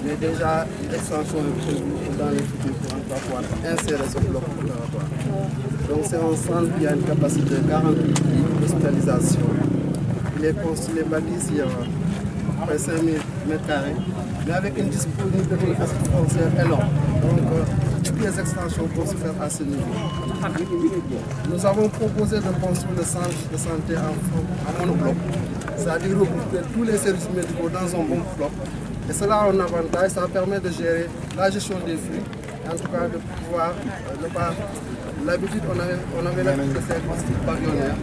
Mais déjà, l'extension est prévue dans les futurs pour pouvoir insérer ce bloc opératoire. Donc c'est un centre qui a une capacité de 48 lits d'hospitalisation. Il est construit, bâti ici à près de 5000 m², mais avec une disponibilité de capacité foncière énorme. Donc toutes les extensions vont se faire à ce niveau. Nous avons proposé de construire le centre de santé en monobloc, c'est-à-dire regrouper tous les services médicaux dans un bon bloc. Et cela a un avantage, ça permet de gérer la gestion des flux, en tout cas de pouvoir ne pas... L'habitude, on avait l'habitude de faire des styles pavillonnaires,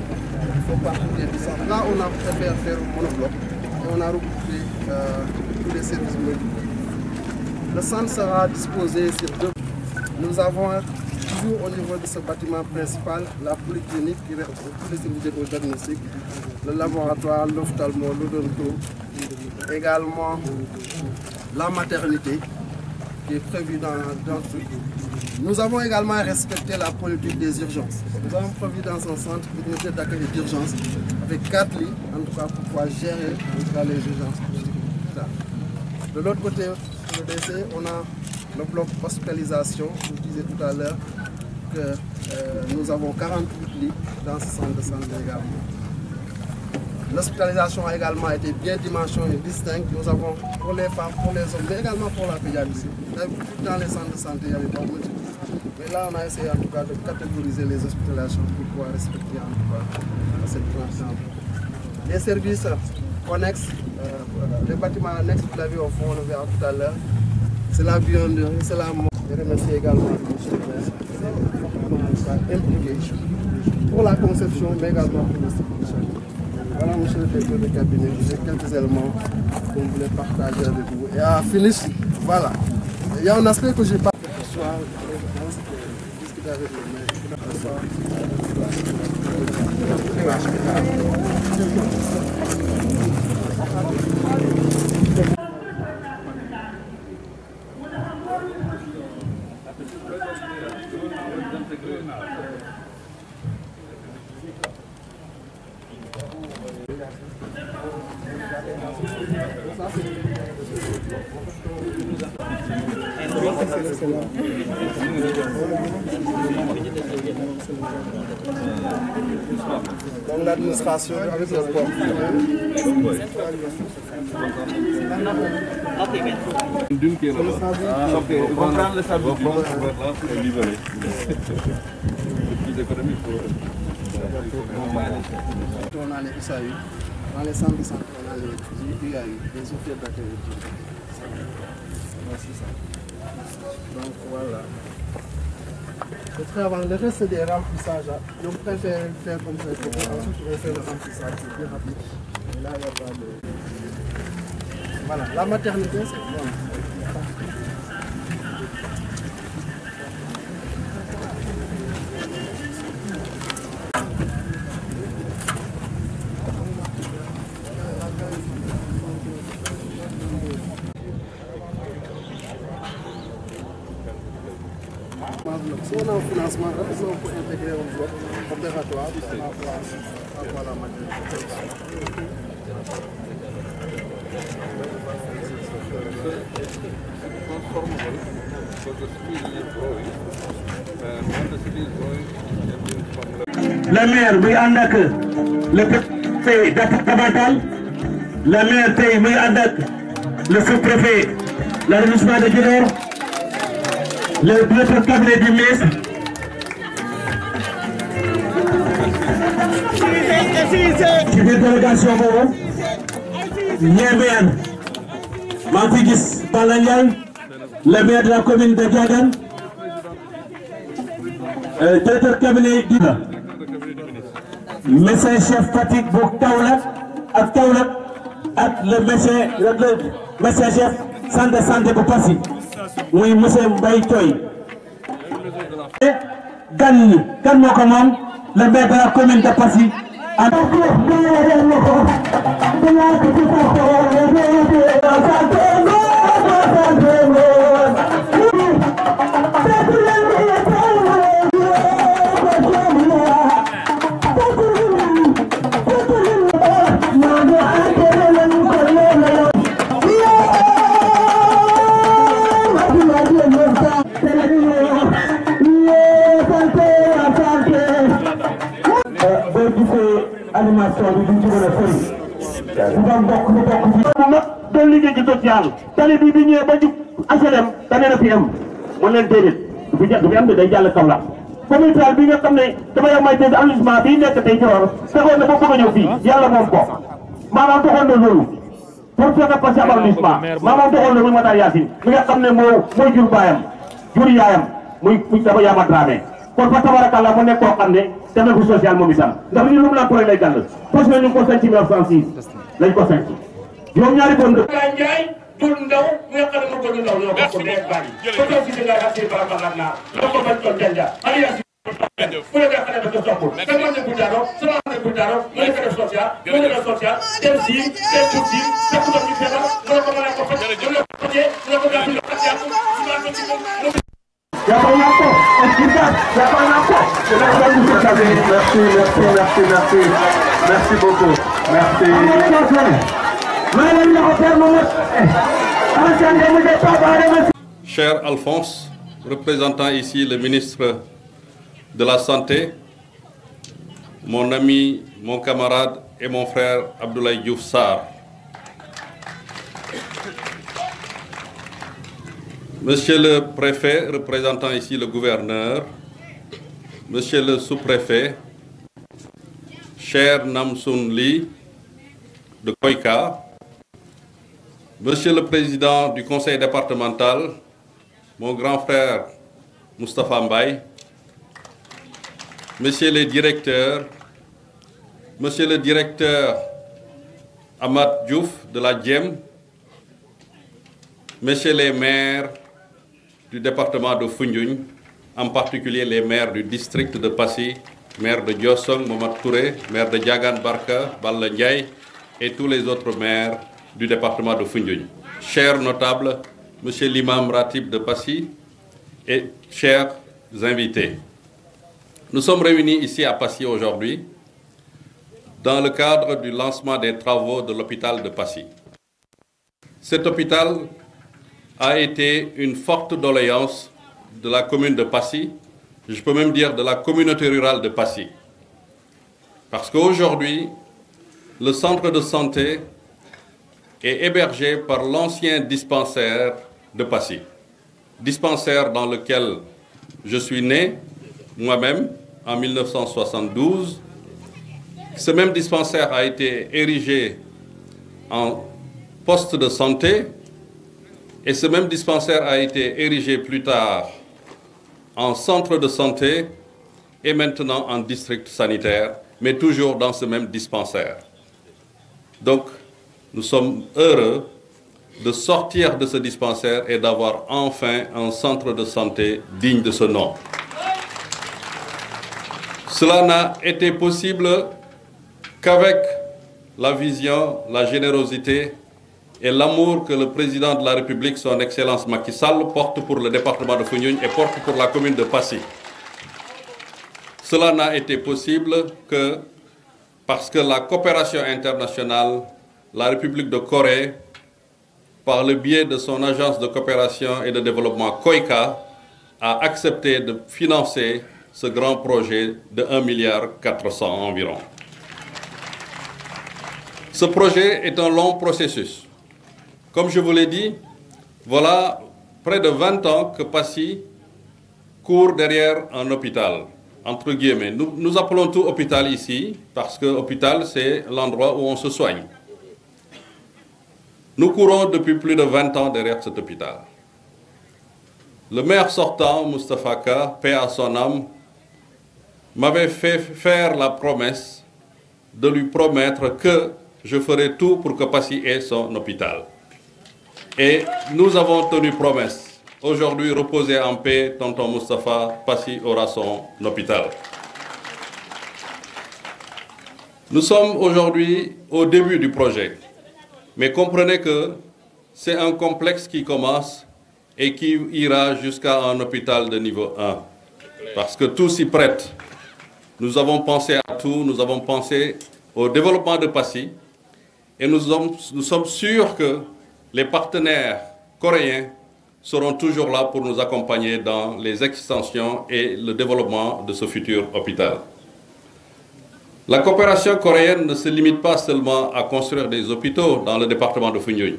il faut parcourir du centre. Là, on a préféré faire un monobloc et on a regroupé tous les services médicaux. Le centre sera disposé sur deux. Nous avons toujours au niveau de ce bâtiment principal la polyclinique qui reste tous les services de diagnostic, le laboratoire, l'ophtalmo, l'odonto, également la maternité qui est prévue dans le truc. Nous avons également respecté la politique des urgences. Nous avons prévu dans un centre une unité d'accueil d'urgence avec 4 lits, en tout cas pour pouvoir gérer les urgences. De l'autre côté, sur le décès, on a le bloc hospitalisation. Je disais tout à l'heure que nous avons 48 lits dans ce centre de santé également. L'hospitalisation a également été bien dimensionnée, distincte. Nous avons pour les femmes, pour les hommes, mais également pour la pédiatrie. Dans les centres de santé, il y avait pas beaucoup. Mais là, on a essayé en tout cas de catégoriser les hospitalisations pour pouvoir respecter en tout cas cette tranche. Les services connexes, les bâtiments annexes, vous l'avez au fond, on le verra tout à l'heure. C'est la buanderie, c'est la mort. Je remercie également le ministre impliqué pour la conception, mais également pour le distribution. Voilà, monsieur le directeur de cabinet, j'ai quelques éléments qu'on voulait partager avec vous. Et à finish, voilà. Il y a un aspect que je n'ai pas fait ce soir, discuter avec le maire. Donc l'administration avec le port. Comprendre le service libéré. On a les SAU, dans les centres de santé, on a les UAU, les officiers d'accueil. Donc voilà. Le reste c'est des remplissages. Donc on préfère le faire comme ça. Ensuite on va faire le remplissage, c'est plus rapide. Et là il n'y a pas de... Voilà, la maternité c'est bon. Si on a un financement, on peut intégrer un bloc opératoire par rapport à la maternité. La maire muy ànd ak le préfet départemental, la maire tey muy ànd ak le sous-préfet l'arrondissement de Djidor, le directeur de cabinet du ministre. ci biir délégation boobu ñeemeyaan maa ngi koy gis Balla Ndiaye le maire de la commune de Diagane, directeur cabinet d'Ida, médecin chef Fatick bu Kaolack ak le médecin chef centre de santé bu Passy muy monsieur Mbaye Thioye. gan ñi kan moo ko moom le maire de la commune de Passy animation bi duñ ci mën a sori. ñu doon bokk ci. doon liggéey ci social. tali bi ñëwee ba jub HLM dana na fi am. mu leen déedéet du fi am de day jàll kaw la. communauté bi nga xam ne dafa yor may dégg arrondissement bii nekk tey ci loolu. fekkoon na ba bëgg a ñëw fii yàlla moom ko. maanaam doxoon na loolu. pour fexe passé ab arrondissement. maanaam doxoon na muy Matar Yacine. mi nga xam ne mooy jur baayam jur yaayam muy dafa yaama Dramé. kon fa tabarakallah mu nekk koo xam ne demee bu social moom itam ndax lii lu mu la koy lay gàll poche na ñu ko sañ ci 1906 lañ ko sañ juróom ñaari bon dëkk Ndiaye tur ndaw mi nga xam ne mu ko ndaw ñoo ko dee bari ko taw ci nga ak ci baraka la na lo ko bañ ko janja alias fu la xale ba ko topp te man ne bu daro sama ne bu daro mo ko def social mo ko def social dem ci dem ci te ko ñu febar mo ko mën a ko fa ñu ko ci ñu ko gafi ak ya ko ci ma ko ci Merci beaucoup. Merci. Cher Alphonse, représentant ici le ministre de la Santé, mon ami, mon camarade et mon frère Abdoulaye Diouf Sarr. Monsieur le préfet, représentant ici le gouverneur, monsieur le sous-préfet, cher Namsoun Ly de Koika, monsieur le président du conseil départemental, mon grand frère Moustapha Mbaye, monsieur les directeurs, monsieur le directeur Amat Diouf de la Diem, messieurs les maires du département de Foundiougne, en particulier les maires du district de Passy, maire de Diossong, Momad Touré, maire de Diagane Barka, Balla Ndiaye, et tous les autres maires du département de Foundiougne. Chers notables, monsieur l'imam Ratib de Passy et chers invités, nous sommes réunis ici à Passy aujourd'hui dans le cadre du lancement des travaux de l'hôpital de Passy. Cet hôpital a été une forte doléance de la commune de Passy, je peux même dire de la communauté rurale de Passy. Parce qu'aujourd'hui, le centre de santé est hébergé par l'ancien dispensaire de Passy. Dispensaire dans lequel je suis né, moi-même, en 1972. Ce même dispensaire a été érigé en poste de santé et ce même dispensaire a été érigé plus tard en centre de santé et maintenant en district sanitaire, mais toujours dans ce même dispensaire. Donc, nous sommes heureux de sortir de ce dispensaire et d'avoir enfin un centre de santé digne de ce nom. Cela n'a été possible qu'avec la vision, la générosité et l'amour que le président de la République, son Excellence Macky Sall, porte pour le département de Foundiougne et porte pour la commune de Passy. Cela n'a été possible que parce que la coopération internationale, la République de Corée, par le biais de son agence de coopération et de développement KOICA, a accepté de financer ce grand projet de 1,4 milliard environ. Ce projet est un long processus. Comme je vous l'ai dit, voilà près de 20 ans que Passy court derrière un hôpital, entre guillemets. Nous appelons tout hôpital ici, parce que hôpital, c'est l'endroit où on se soigne. Nous courons depuis plus de 20 ans derrière cet hôpital. Le maire sortant, Moustapha Ka, paix à son âme, m'avait fait faire la promesse de lui promettre que je ferai tout pour que Passy ait son hôpital. Et nous avons tenu promesse. Aujourd'hui, reposez en paix, tonton Moustapha, Passy aura son hôpital. Nous sommes aujourd'hui au début du projet, mais comprenez que c'est un complexe qui commence et qui ira jusqu'à un hôpital de niveau 1. Parce que tout s'y prête. Nous avons pensé à tout, nous avons pensé au développement de Passy et nous sommes sûrs que les partenaires coréens seront toujours là pour nous accompagner dans les extensions et le développement de ce futur hôpital. La coopération coréenne ne se limite pas seulement à construire des hôpitaux dans le département de Foundiougne.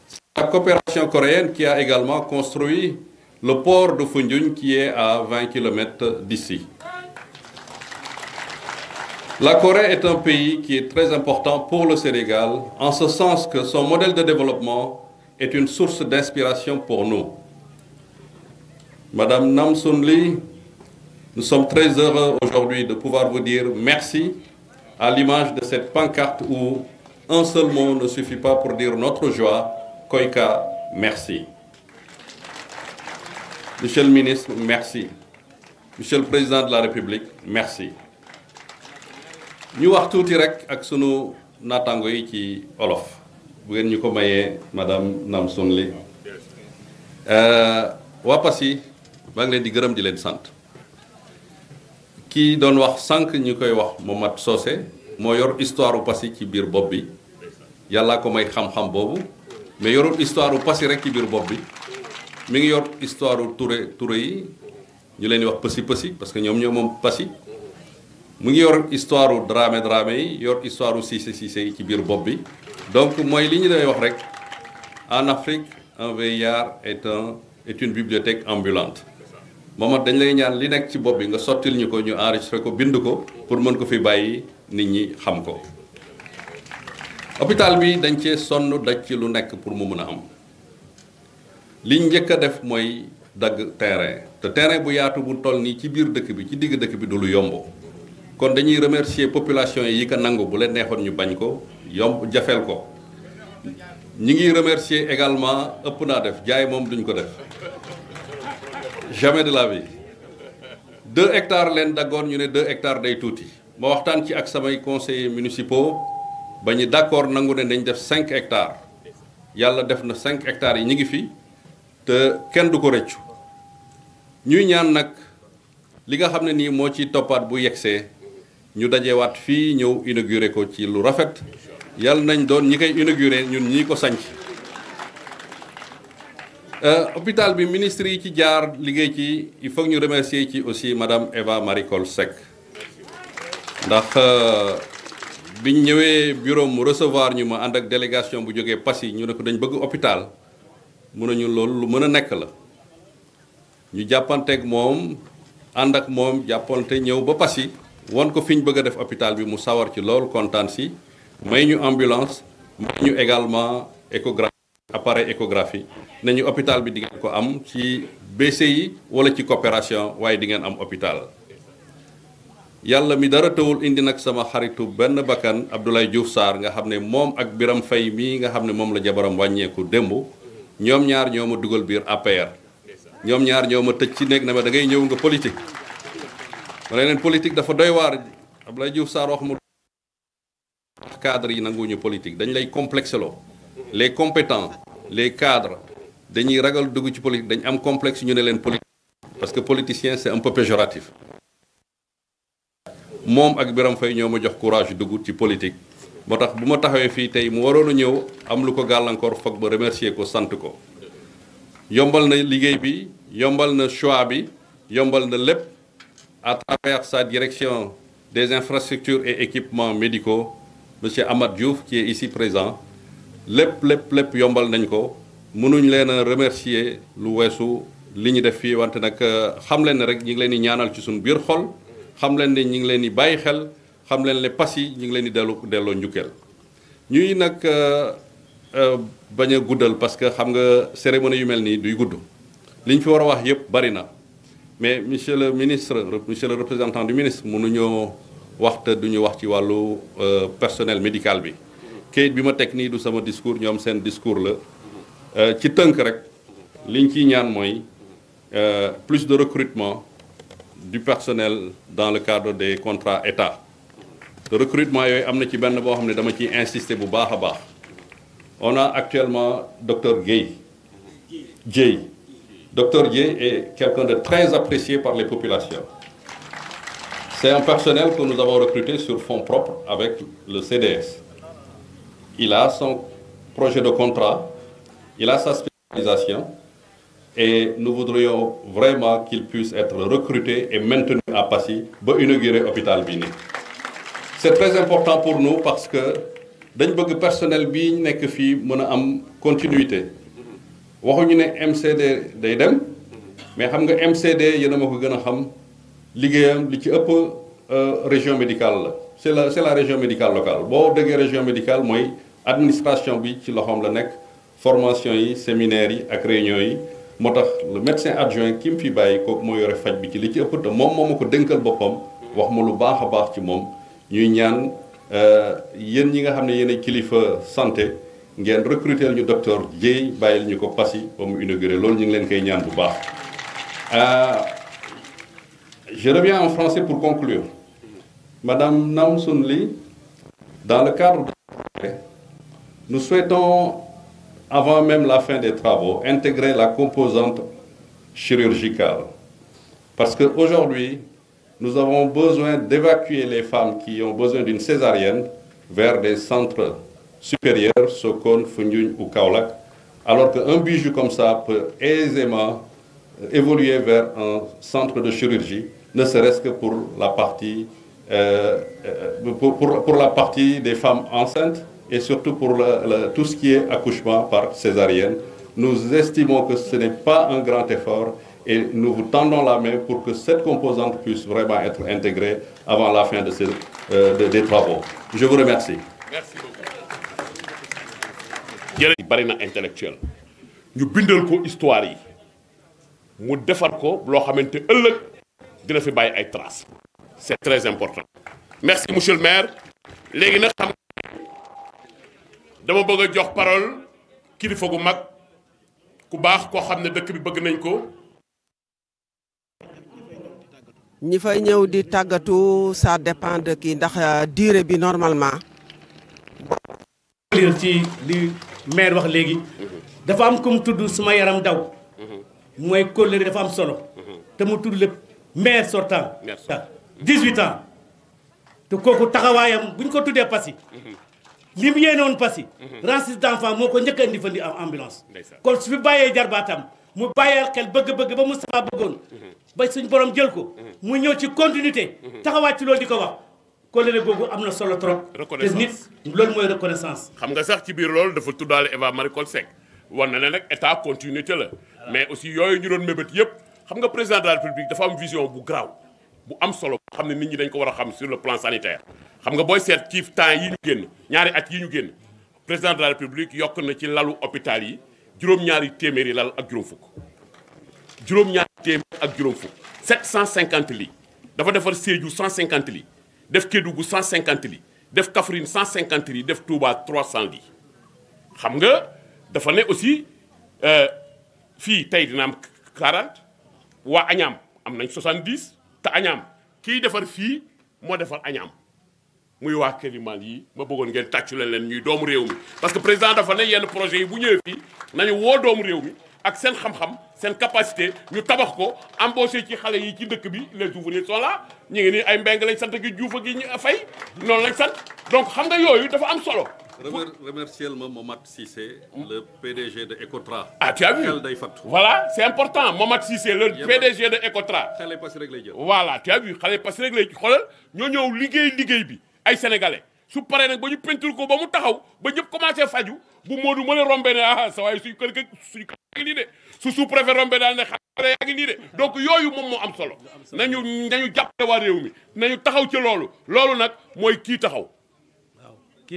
C'est la coopération coréenne qui a également construit le port de Foundiougne qui est à 20 km d'ici. La Corée est un pays qui est très important pour le Sénégal, en ce sens que son modèle de développement est une source d'inspiration pour nous. Madame Nam Soon Lee, nous sommes très heureux aujourd'hui de pouvoir vous dire merci, à l'image de cette pancarte où un seul mot ne suffit pas pour dire notre joie. Koika, merci. Monsieur le ministre, merci. Monsieur le Président de la République, merci. ñu wax tuuti rek ak sunu naataango yi ci olof bu ngeen ñu ko mayee madame Nam Soon Lee waa Passy maa ngi leen di gërëm di leen sant kii doon wax sànq ñu koy wax Momat Socé moo yor histoire u Passy ci biir bopp bi yàllaa ko may xam-xam boobu mais yorul histoire u Passy rek ci biir bopp bi mi ngi yor histoire u Touré yi ñu leen di wax Pësi parce que ñoom ñoo moom Passy mu ngi yor histoire u Dramé yi yor histoire u Cissé yi ci biir bopp bi donc mooy li ñu lay wax rek en Afrique un vieillard est une bibliothèque ambulante Momat dañ lay ñaan li nekk ci bopp bi nga sottil ñu ko ñu enregistré ko bind ko pour mën ko fi bàyyi nit ñi xam ko hôpital bi dañ cee sonn daj ci lu nekk pour mu mën a am liñ njëkk a def mooy dagg terrain te terrain bu yaatu bu toll nii ci biir dëkk bi ci digg dëkk bi du lu yomb kon dañuy remercier population yi ko nangu bu leen neexoon ñu bañ ko yomb jafeel ko ñi ngi remercier également ëpp naa def jaay moom duñ ko def jamais de la vie 2 hectares leen daggoon ñu ne 2 hectares day tuuti ma waxtaan ci ak samay conseillers municipaux ba ñu d'accord nangu ne dañ def 5 hectares yàlla def na 5 hectares yi ñu ngi fi te kenn du ko rëccu ñuy ñaan nag li nga xam ne nii moo ci toppaat bu yegsee ñu dajewaat fii ñëw inauguré ko ci lu rafet yàlla nañ doon ñi koy inauguré ñun ñii ko sanc hôpital bi ministre yi ci jaar liggéey ci il faut ñu remercier ci aussi madame Eva Marie Coll Seck ndax biñ ñëwee bureau mu recevoir ñu ma ànd ak délégation bu jógee Passy ñu ne ko dañ bëgg hôpital mun nañu loolu lu mën a nekk la ñu jàppanteeg moom ànd ak moom jàppante ñëw ba Passy won ko fi ñu bëgg a def hôpital bi mu sawar ci loolu kontaan si may ñu ambulance may ñu également échographie appareil échographie nañu hôpital bi di ngeen ko am ci BCI wala ci coopération waaye di ngeen am hôpital yàlla mi dara tawul indi nag sama xaritu benn bakkan Abdoulaye Diouf Sarr nga xam ne moom ak Biram Faye mii nga xam ne moom la jabaram wàññeeku démb ñoom ñaar ñoo ma dugal biir APR ñoom ñaar ñoo ma tëj ci néeg na ma da ngay ñëw nga politique ma ne leen politique dafa doy waar Abdoulaye Diouf Sarr wax mu cadre yi nanguwuñu politique dañ lay complexé loo les compétents les cadres dañuy ragal dugg ci politique dañ am complexe ñu ne leen politique parce que politicien c'est un peu péjoratif moom ak Biram Faye ñoo ma jox courage dugg ci politique moo tax bu ma taxawee fii tey mu waroon a ñëw am lu ko gàllankoor foog ba remercier ko sant ko yombal na liggéey bi yombal na choix bi yombal na lépp à travers sa direction des infrastructures et équipements médicaux monsieur Amath Diouf qui est ici présent lépp yombal nañ ko mënuñ leen a remercier lu weesu li ñu def fii wante nag xam leen ne rek ñi ngi leen di ñaanal ci suñu biir xol xam leen ne ñi ngi leen di bàyyi xel xam leen ne Passy ñi ngi leen di delloo njukkeel ñuy nag bañ a guddal parce que xam nga cérémonie yu mel nii duy gudd li ñu fi war a wax yëpp bari na mais monsieur le ministre monsieur le représentant du ministre mënuñoo wax te duñu wax ci wàllu personnel médical bi kayit bi ma teg nii du sama discours ñoom seen discours la ci tënk rek liñ ciy ñaan mooy plus de recrutement du personnel dans le cadre des contrats État te recrutement yooyu am na ci benn boo xam ne dama ciy insister bu baax a baax on a actuellement docteur Dieye. Docteur Dieye est quelqu'un de très apprécié par les populations. C'est un personnel que nous avons recruté sur fonds propres avec le CDS. Il a son projet de contrat, il a sa spécialisation et nous voudrions vraiment qu'il puisse être recruté et maintenu à Passy pour inaugurer l'hôpital Bini. C'est très important pour nous parce que dañ bëgg personnel bi nekk fii mën a am continuité. waxuñu ne MCD day dem mais xam nga MCD yéen a ma ko gën a xam liggéeyam li ci ëpp région médicale la c'est la région médicale locale boo déggee région médicale mooy administration bi ci loxoom la nekk formation yi séminaires yi ak réunions yi moo tax le médecin adjoint ki mu fi bàyyi kooku moo yore faj bi ci li ci ëpp te moom moo ma ko dénkal boppam wax ma lu baax a baax ci moom ñuy ñaan yéen ñi nga xam ne yéen kilifa santé ngeen recruter ñu docteur Dieye bàyyil ñu ko Passy ba mu inauguré loolu ñu ngi leen koy ñaan bu baax. Je reviens en français pour conclure. Madame Namsoun Ly, dans le cadre de nous souhaitons, avant même la fin des travaux, intégrer la composante chirurgicale. Parce qu'aujourd'hui, nous avons besoin d'évacuer les femmes qui ont besoin d'une césarienne vers des centres supérieurs, Sokone, Foundiougne ou Kaolack, alors qu'un bijou comme ça peut aisément évoluer vers un centre de chirurgie, ne serait-ce que pour la partie, pour la partie des femmes enceintes et surtout pour tout ce qui est accouchement par césarienne. Nous estimons que ce n'est pas un grand effort et nous vous tendons la main pour que cette composante puisse vraiment être intégrée avant la fin de des travaux. Je vous remercie. Merci beaucoup. jërëjëf bari na intellectuel ñu bindal ko histoire yi mu defar ko loo xamante ëllëg dina fi bàyyi ay traces. C'est très important. Merci monsieur le maire léegi nag xam dama bëgg a jox parole kilifa gu mag ku baax koo xam ne dëkk bi bëgg nañ ko. ñi fay ñëw di tàggatu ça dépend de kii ndax durée bi normalement. ci li maire wax léegi dafa am comme tudd suma yaram daw mooy kóllëre dafa am solo te mu tudd le maire sortant 18 ans te kooku taxawaayam bu ñu ko tuddee Passy li mu yéenoon Passy rancise d'enfant moo ko njëkk a indi fa di ambulance kon su fi bàyyee jarbaatam mu bàyyee xel bëgg-bëgg ba Moustapha bëggoon ba suñ borom jël ko mu ñëw ci continuité taxawaat ci loolu di ko wax kóllëre googu am na solo trop. te nit loolu mooy reconnaissance. xam nga sax ci biir loolu dafa tuddaale Eva Marie Coll Seck war na ne nag état continuité la mais aussi yooyu ñu doon mébét yëpp xam nga président de la république dafa am vision bu garaaw bu am solo xam ne nit ñi dañ ko war a xam sur le plan sanitaire. xam nga booy seet ci temps yi ñu génn ñaari at yi ñu génn président de la république yokk na ci lalu hôpital yi juróom-ñaari téeméeri lal ak juróom fukk. juróom-ñaari téeméer ak juróom fukk 750 lits dafa defar Sédhiou 150 lits. def Kédougou 150 lits def Kaffrine 150 lits def Touba 300 lits xam nga dafa ne aussi fii tey dina am 40 waa Agnam am nañ 70 te Agnam kii defar fii moo defar Agnam muy waa Kélimal yi ma bëggoon ngeen tàccu leen ñuy doomu réew mi. parce que président dafa ne yenn projet yi bu ñëwee fii nañu woo doomu réew mi ak seen xam-xam seen capacité ñu tabax ko embauché ci xale yi ci dëkk bi les ouvriers sont là ñu ngi nii ay mbeng lañ sant gi juufa gi ñu fay noonu lañ sant donc xam nga yooyu dafa am solo. remercier ma Momat Cissé le PDG de Ecotra. ah tu as vu voilà c'est important Momat Cissé le PDG de Ecotra. xale Passy rek lay jël. voilà tu as vu xale Passy rek lay xoolal ñoo ñëw liggéey bi ay sénégalais su paree nag ba ñu peinture ko ba mu taxaw ba ñëpp commencé faju bu Modou mën a rombé ne ah sa waaye suñu kër gi nii de su sous-préfet rombé daal ne xale yaa ngi nii de donc yooyu moom moo am solo nañu jàppale waa réew mi nañu taxaw ci loolu nag mooy kii taxaw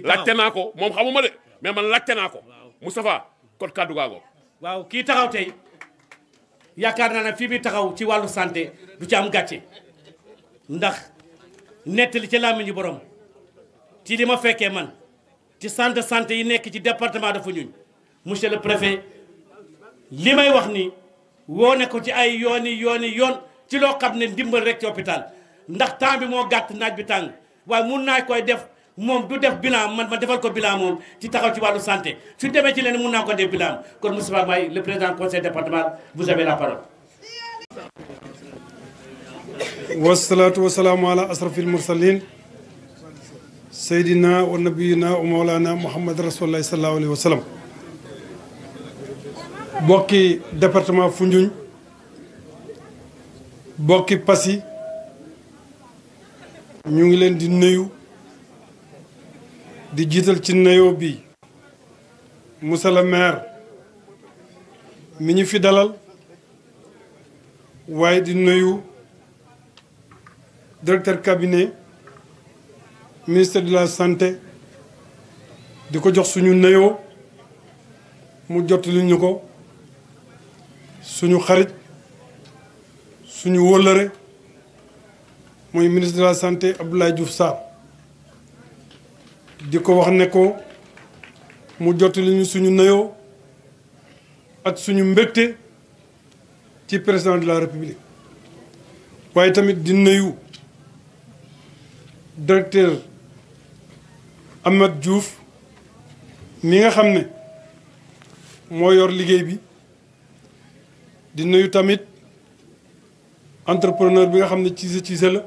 laajte naa ko moom xamuma de mais man laajte naa ko Moustapha kon kàddu gaago waaw kii taxaw tey yaakaar naa ne fii bi taxaw ci wàllu santé du ci am gàcce ndax nettali ci làmmiñu borom ci li ma fekkee man ci centre de santé yi nekk ci département de Foundiougne monsieur le préfet li may wax ni woone ko ci ay yoon ci loo xam ne ndimbal rek ci hôpital ndax temps bi moo gàtt naaj bi tàng waaye mun naa koy def moom du def bilan man ma defal ko bilan moom ci taxaw ci wàllu santé su demee ci leen mun naa ko def bilan kon Moustapha May le président conseil départemental vous avez la parole. wasalaatu wasalaamu ala asrafil mursalin seydina wa nabiyina wa mawlana muhammad rasulullahi sallallahu alayhi wa sallam. bokki département Foundiougne bokki Passy ñu ngi leen di nuyu di jiital ci nuyoo bi monsieur le maire mi ñu fi dalal waaye di nuyu directeur cabinet ministère de la santé di ko jox suñu nuyoo mu jottali ñu ko suñu xarit suñu wóllëre mooy ministre de la santé Abdoulaye Diouf Sarr di ko wax ne ko mu jottali ñu suñu nuyoo ak suñu mbégte ci président de la république waaye tamit di nuyu directeur Amath Diouf mi nga xam ne moo yor liggéey bi di nuyu tamit entrepreneur bi nga xam ne Cissé la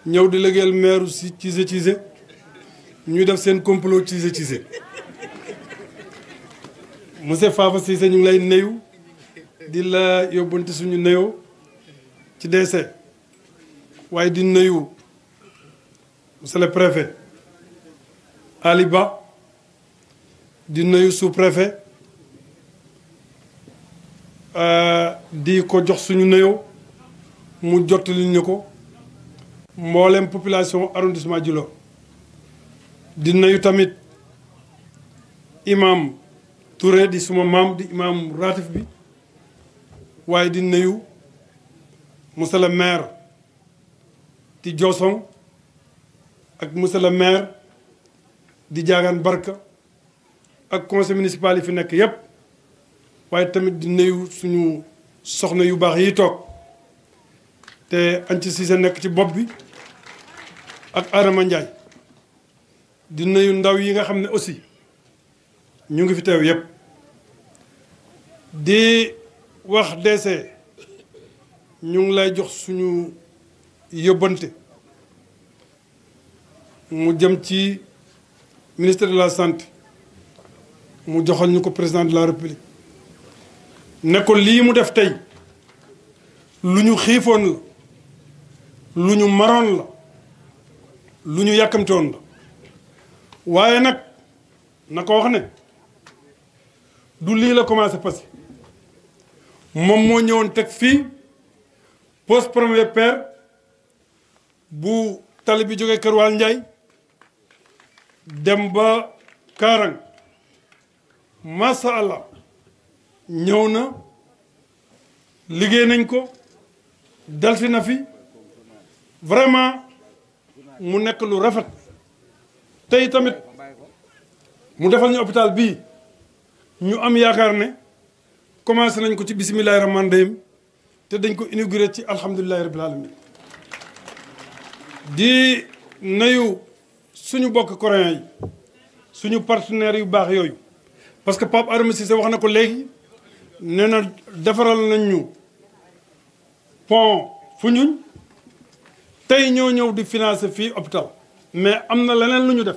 ñëw di liggéeyal maire si Cissé ñuy def seen complot Cissé monsieur Fafa Cissé ñu ngi lay nuyu di la yóbbante suñu nuyoo ci DC waaye di nuyu monsieur le préfet Ali Ba di nuyu sous-préfet di ko jox suñu nuyoo mu jottali ñu ko mboolem population arrondissement Djilor di nuyu tamit imam Touré di suma maam di imam ratif bi waaye di nuyu monsieur le maire di Diossong ak monsieur le maire di Diagane Barka ak conseil municipal yi fi nekk yépp waaye tamit di nuyu suñu soxna yu baax yi toog te Anci Cissé nekk ci bopp bi ak Adama Ndiaye di nuyu ndaw yi nga xam ne aussi ñu ngi fi teew yépp di wax DC ñu ngi lay jox suñu yóbbante mu jëm ci ministère de la santé mu joxal ñu ko président de la république ne ko lii mu def tey lu ñu xiifoon la lu ñu maroon la lu ñu yàkkamtoon la waaye nag na ko wax ne du lii la commencé passé moom moo ñëwoon teg fii poste premier pierre bu tali bi jógee Kër Waal Njaay dem ba Kaarang masha Allah ñëw na liggéey nañ ko dalsi na fi vraiment mu nekk lu rafet tey tamit mu defal ñu hôpital bii ñu am yaakaar ne commencé nañ ko ci bisimilahi rahmaani rahim te dañ ko inauguré ci alhamdulilahi rabbil alamin di nuyu suñu bokk coréen yi suñu partenaires yu baax yooyu parce que Pape Adama Cissé wax na ko léegi nee na defaral nañ ñu pont Foundiougne tey ñoo ñëw di financer fii hôpital mais am na leneen lu ñu def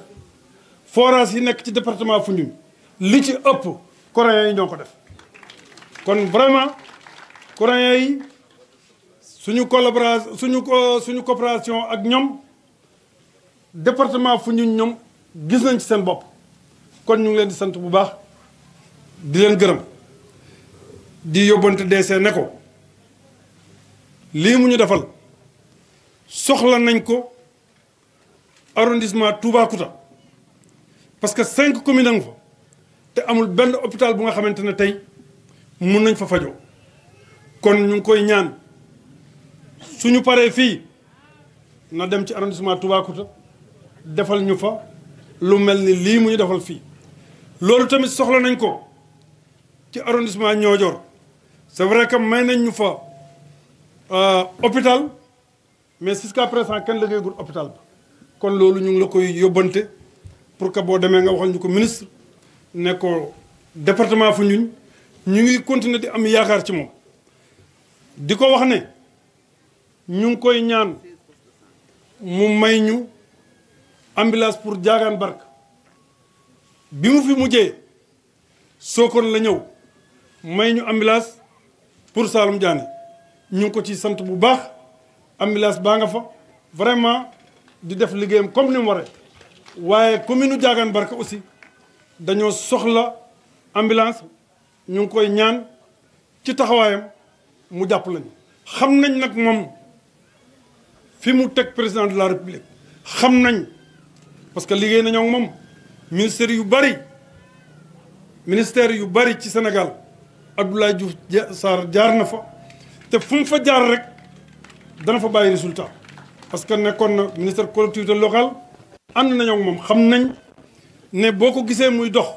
forage yi nekk ci département Foundiougne li ci ëpp coréens yi ñoo ko def kon vraiment coréens yi suñu collaboration suñu coopération ak ñoom département Foundiougne ñoom gis nañ ci seen bopp kon ñu ngi leen di sant bu baax di leen gërëm di yóbbante DC ne ko lii mu ñu defal soxla nañ ko arrondissement Toubacouta parce que 5 communes nga fa te amul benn hôpital bu nga xamante ne tey mun nañ fa fajoo kon ñu ngi koy ñaan suñu paree fii na dem ci arrondissement Toubacouta defal ñu fa lu mel ni lii mu ñu defal fii loolu tamit soxla nañ ko ci arrondissement Niodior c'est vrai que may nañ ñu fa hôpital mais jusqu'à présent kenn liggéeyagul hôpital ba kon loolu ñu ngi la koy yóbbante pour que boo demee nga waxal ñu ko ministre ne ko département Foundiougne ñu ngi continuer di am yaakaar ci moom di ko wax ne ñu ngi koy ñaan mu may ñu ambulance pour Diagane Barka bi mu fi mujjee Sokone la ñëw may ñu ambulance pour Saloum Diané ñu ngi ko ci sant bu baax ambulance baa nga fa vraiment di def liggéeyam comme ni mu waree waaye commune u Diagane Barka aussi dañoo soxla ambulance ñu ngi koy ñaan ci taxawaayam mu jàpp lañu xam nañ nag moom fi mu teg président de la république xam nañ parce que liggéey nañoo ak moom ministère yu bari ci Sénégal Abdoulaye Diouf Sarr jaar na fa te fu mu fa jaar rek dana fa bàyyi résultat parce que nekkoon na ministère collectivité locale ànd nañoo ak moom xam nañ ne boo ko gisee muy dox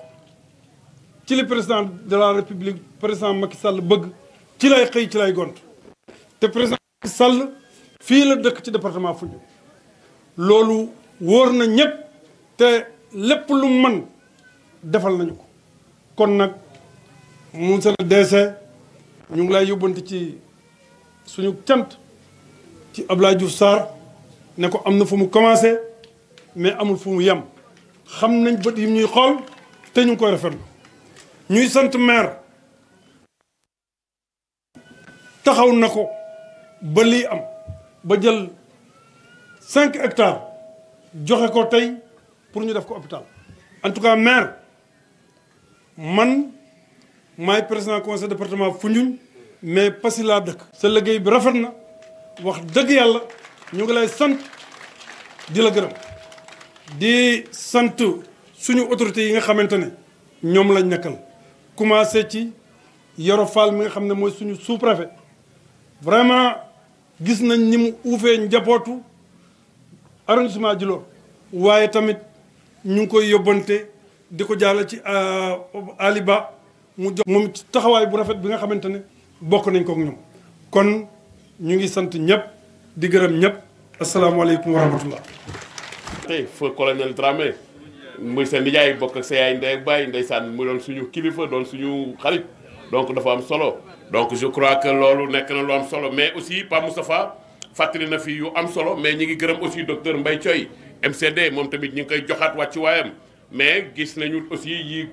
ci li président de la république président Macky Sall bëgg ci lay xëy ci lay gont te président Macky Sall fii la dëkk ci département Foundiougne loolu wóor na ñëpp te lépp lu mën defal nañu ko kon nag monsieur le DC ñu ngi lay yóbbante ci suñu cant ci Abdoulaye Diouf Sarr ne ko am na fu mu commencé mais amul fu mu yem xam nañ bët yi ñuy xool te ñu ngi koy rafetlu ñuy sant maire taxaw na ko ba lii am ba jël 5 hectares joxe ko tey pour ñu def ko hôpital en tout cas maire man maay président conseil département Foundiougne mais Passy laa dëkk sa liggéey bi rafet na wax dëgg yàlla ñu ngi lay sant di la gërëm di sant suñu autorités yi nga xamante ne ñoom lañ nekkal commencé ci Yoro Fall mi nga xam ne mooy suñu sous-préfet vraiment gis nañ ni mu uufee njabootu arrondissement Djilor waaye tamit ñu ngi koy yóbbante di ko jàll ci Ali Ba mu jox moom ci taxawaay bu rafet bi nga xamante ne bokk nañ ko ak ñoom kon ñu ngi sant ñëpp di gërëm ñëpp asalaamaaleykum wa rahmatullah. tey feu colonel Dramé muy seen nijaay bokk ak sa yaay ndey ak baay ndeysaan mu doon suñu kilifa doon suñu xarit donc dafa am solo donc je crois que loolu nekk na lu am solo mais aussi Pa Moustapha fàttali na fi yu am solo mais ñi ngi gërëm aussi docteur Mbaye Thioye MCD moom tamit ñi ngi koy joxaat wàcc waayam mais gis nañu aussi yi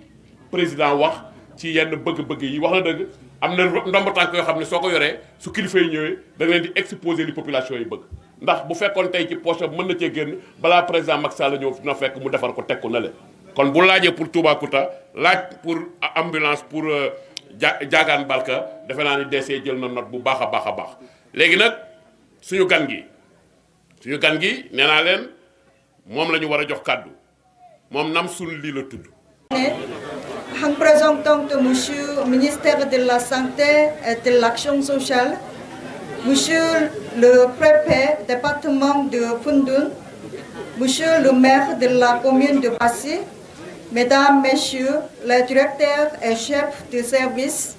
président wax ci yenn bëgg-bëgg yi wax na dëgg am na ndomb tànk yoo xam ne soo ko yoree su kilifa yi ñëwee da nga leen di exposer li population yi bëgg ndax bu fekkoon tey ci poche mën na cee génn balaa président Macky Sall ñëw dina fekk mu defar ko teg ko na le kon bu laajee pour Toubacouta laaj pour ambulance pour Diagane Barka defe naa ni DC jël na note bu baax a baax a baax léegi nag suñu gan gi nee naa leen moom la ñu war a jox kàddu moom Namsoul lii la tudd. En présentant monsieur le ministère de la Santé et de l'Action sociale, monsieur le préfet département de Foundiougne, monsieur le maire de la commune de Passy, mesdames, messieurs les directeurs et chefs de service,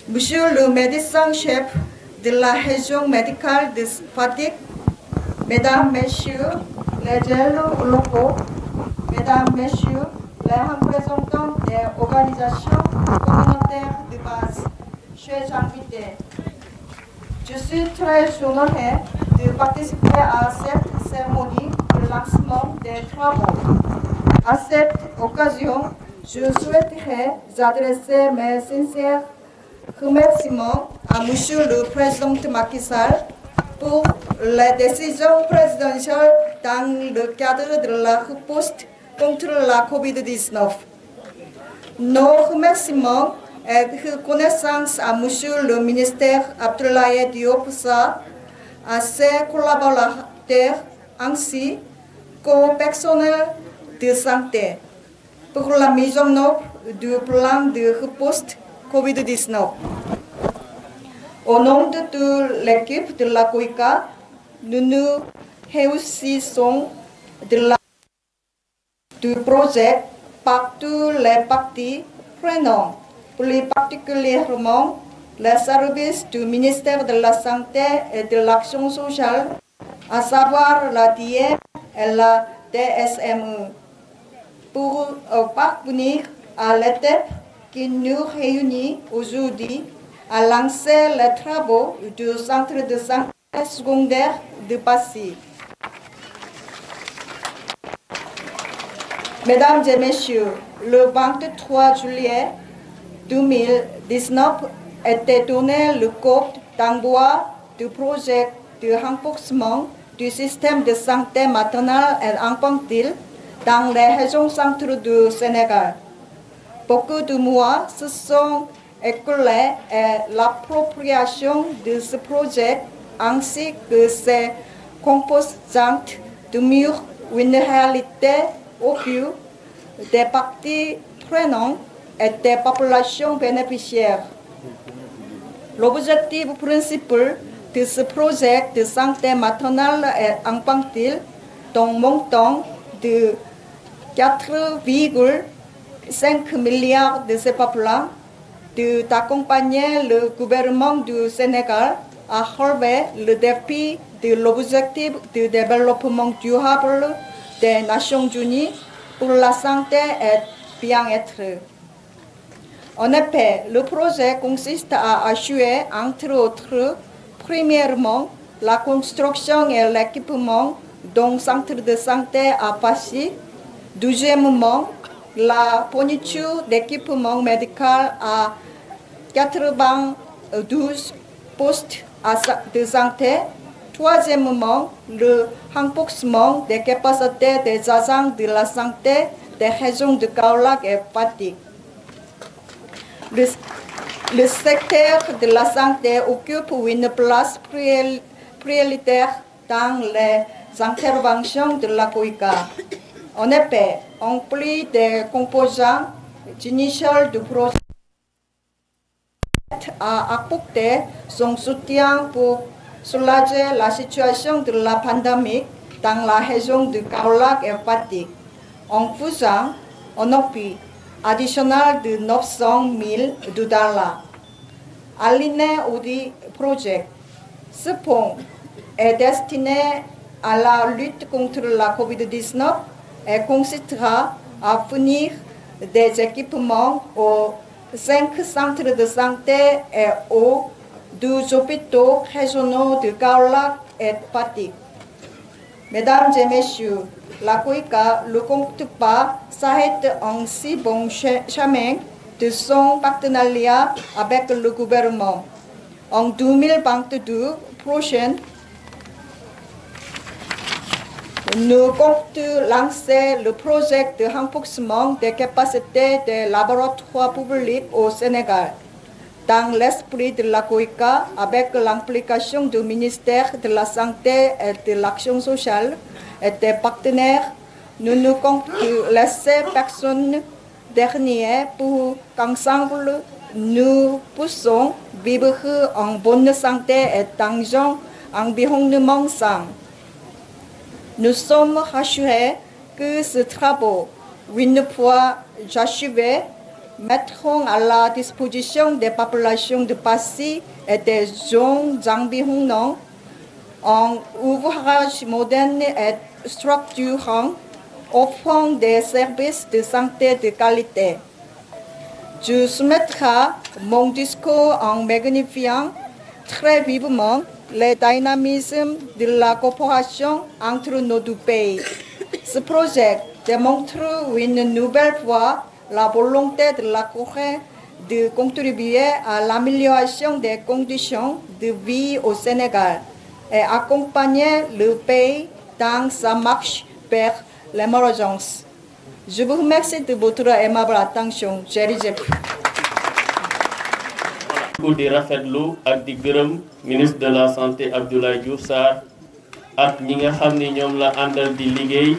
monsieur le médecin-chef de la région médicale de Fatick, mesdames, messieurs les élus locaux, mesdames, messieurs les représentants des organisations communautaires de base, chers invités, je suis très honorée de participer à cette cérémonie de lancement des travaux. À cette occasion, je souhaiterais adresser mes sincères remerciements à Monsieur le Président Macky Sall pour les décisions présidentielles dans le cadre de la riposte contre la COVID-19. Nos remerciements et reconnaissance à Monsieur le ministère Abdoulaye Diop Sarr, à ses collaborateurs ainsi qu'au personnel de santé pour la mise en œuvre du plan de riposte COVID-19. Au nom de toute l'équipe de la COICA, nous nous réussissons du projet par tous les parties prenantes, plus particulièrement les services du ministère de la Santé et de l'Action sociale, à savoir la DIE et la DSME, pour parvenir à l'étape qui nous réunit aujourd'hui à lancer les travaux du centre de santé secondaire de Passy. Mesdames et messieurs, le 23 juillet 2019 était donné le code d'envoi du projet de renforcement du système de santé maternelle et infantile dans les régions centrales du Sénégal. Beaucoup de mois se sont écoulés et l'appropriation de ce projet ainsi que ses composantes demeure une réalité au vu des parties prenantes et des populations bénéficiaires. L'objectif principal de ce projet de santé maternelle et infantile, dont montant de 4,5 milliards de CFA, d'accompagner le gouvernement du Sénégal à relever le défi de l'objectif de développement durable des Nations Unies pour la santé et bien-être. En effet, le projet consiste à assurer, entre autres, premièrement, la construction et l'équipement d'un centre de santé à Passy. Deuxièmement, la fourniture d'équipement médical à 92 postes de santé. Troisièmement, le renforcement des capacités des agents de la santé des régions de Kaolack et Fatick. Le secteur de la santé occupe une place prioritaire dans les interventions de la COICA. En effet, en plus des composants initiaux du projet, a apporté son soutien pour soulager la situation de la pandémie dans la région de Kaolack et Fatick, en faisant un appui additionnel de 900 000 $. Aligné au projet, ce fonds est destiné à la lutte contre la COVID-19 et consistera à fournir des équipements aux 5 centres de santé et aux 2 hôpitaux régionaux de Kaolack et Fatick. Mesdames et messieurs, la COICA ne compte pas s'arrêter en si bon chemin de son partenariat avec le gouvernement. En 2022 prochain, nous comptons lancer le projet de renforcement des capacités des laboratoires publics au Sénégal. Dans l'esprit de la COICA, avec l'implication du ministère de la Santé et de l'Action sociale et des partenaires, nous ne comptons laisser personne dernier pour qu'ensemble nous puissions vivre en bonne santé et dans un environnement sain. Nous sommes rassurés que ce travail, une fois achevé, mettront à la disposition des populations de Passy et des zones environnantes un ouvrage moderne et structurant, offrant des services de santé de qualité. Je soumettrai mon discours en magnifiant très vivement le dynamisme de la coopération entre nos deux pays. Ce projet démontre une nouvelle fois la volonté de la Corée de contribuer à l'amélioration des conditions de vie au Sénégal et accompagner le pays dans sa marche vers l'émergence. Je vous remercie de votre aimable attention. Jërëjëf. di rafetlu ak di gërëm ministre de la santé Abdoulaye Diouf Sarr ak ñi nga xam ni ñoom la àndal di liggéey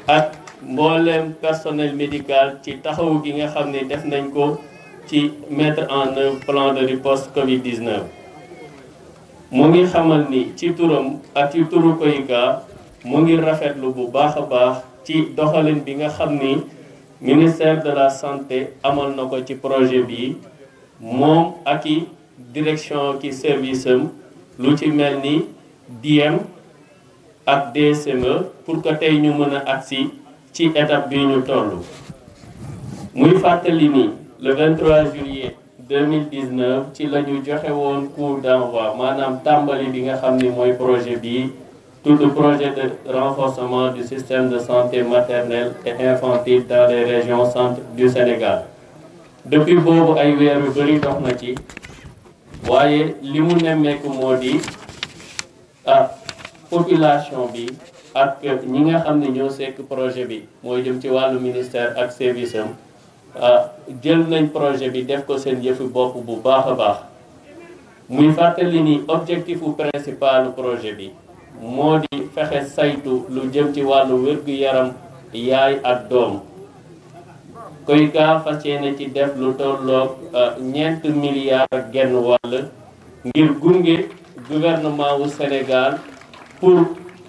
ak mboolem personnel médical ci taxawu gi nga xam ne def nañ ko ci mettre en œuvre plan de riposte Covid-19. mu ngi xamal ni ci turam ak ci turu KOICA mu ngi rafetlu bu baax a baax ci doxalin bi nga xam ni ministère de la santé amal na ko ci projet bi moom ak i direction ki service am lu ci mel ni DM ak DSME pour que tey ñu mën a agsi ci étape bi ñu toll. muy fàttali ni le 23 juillet 2019 ci la ñu joxe woon coup d'envoi maanaam tàmbali bi nga xam ni mooy projet bi tudd projet de renforcement du système de santé maternelle et infantile dans les régions centre du Sénégal. depuis boobu ay weer yu bari dox na ci waaye li mu nemmeeku moo di population bi ak ñi nga xam ne ñoo sekk projet bi mooy jëm ci wàllu ministère ak service am jël nañ projet bi def ko seen yëfu bopp bu baax a baax muy fàttali ni objectifu principal projet bi moo di fexe saytu lu jëm ci wàllu wér-gu-yaram yaay ak doom KOICA fas yéene ci def lu tolloog 4 milliards ak genn wàll ngir gunge gouvernement wu Sénégal pour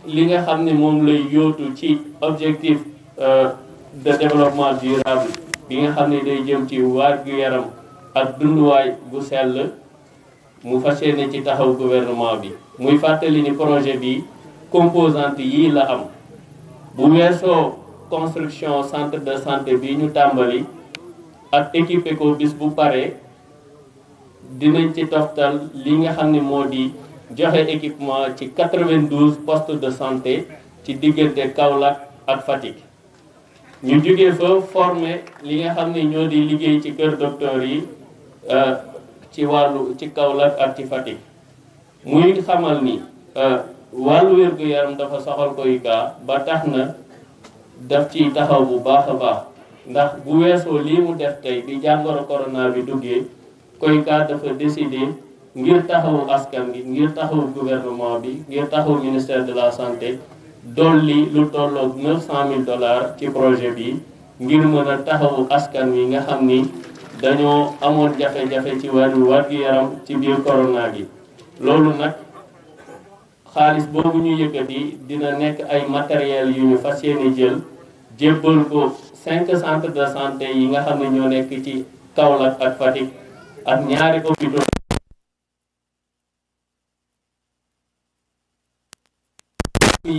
li nga xam ne moom lay yóotu ci objectif de développement durable bi nga xam ne day jëm ci wér-gu-yaram ak dunduwaay bu sell mu fas yéene ci taxaw gouvernement bi muy fàttali ni projet bi composante yii la am bu weesoo construction centre de santé bi ñu tàmbali ak équipé ko bis bu paree dinañ ci toftal li nga xam ne moo di joxe équipement ci 92 postes de santé ci diggante Kaolack ak Fatick ñu jógee fa former li nga xam ne ñoo di liggéey ci kër docteur yi ci wàllu ci Kaolack ak ci Fatick muy xamal ni wàllu wér-gu-yaram dafa soxal KOICA ba tax na daf ci taxaw bu baax a baax ndax bu weesoo lii mu def tey bi jàngoro corona bi duggee KOICA dafa décider ngir taxawu askan bi ngir taxawu gouvernement bi ngir taxawu ministère de la santé dolli lu tolloog $900,000 ci projet bi ngir mën a taxawu askan wi nga xam ni dañoo amoon jafe-jafe ci wàllu wér-gu-yaram ci biir corona bi loolu nag xaalis boobu ñu yëkkati dina nekk ay matériel yu ñu fas yéene jël jébbal ko 5 centres de santé yi nga xam ne ñoo nekk ci Kaolack ak Fatick ak ñaari hôpitaux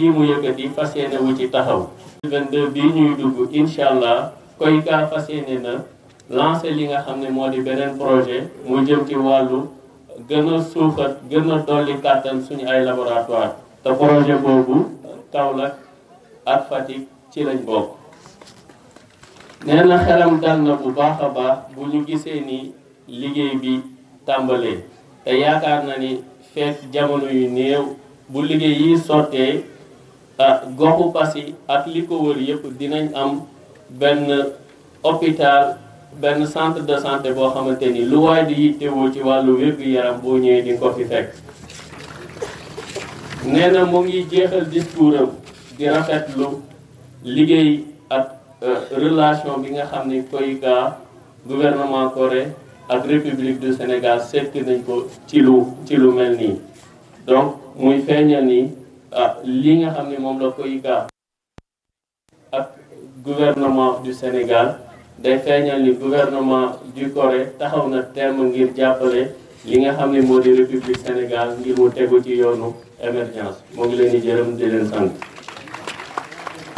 yi mu yëkkati fas yéene wu ci taxaw 2022 bii ñuy dugg incha allah KOICA fas yéene na lancé li nga xam ne moo di beneen projet mu jëm ci wàllu gën a suuxat gën a dolli kàttan suñu ay laboratoire te projet boobu Kaolack ak Fatick ci lañ bokk nee na xelam dal na bu baax a baax bu ñu gisee ni liggéey bi tàmbalee te yaakaar na ni fekk jamono yu néew bu liggéey yi sottee goxu Passy ak li ko wër yëpp dinañ am benn hôpital benn centre de santé boo xamante ni lu waay di yittewoo ci wàllu wér-gu-yaram boo ñëwee di ko fi fekk nee na mu ngi jeexal discours am di rafetlu liggéey ak relation bi nga xam ni KOICA gouvernement Corée ak République du Sénégal sekk nañ ko ci lu mel nii donc muy feeñal ni li nga xam ne moom la KOICA ak gouvernement du Sénégal day feeñal ni gouvernement du Corée taxaw na terme ngir jàppale li nga xam ne moo di République Sénégal ngir mu tegu ci yoonu émergence moo ngi leen di jërëm di leen sant.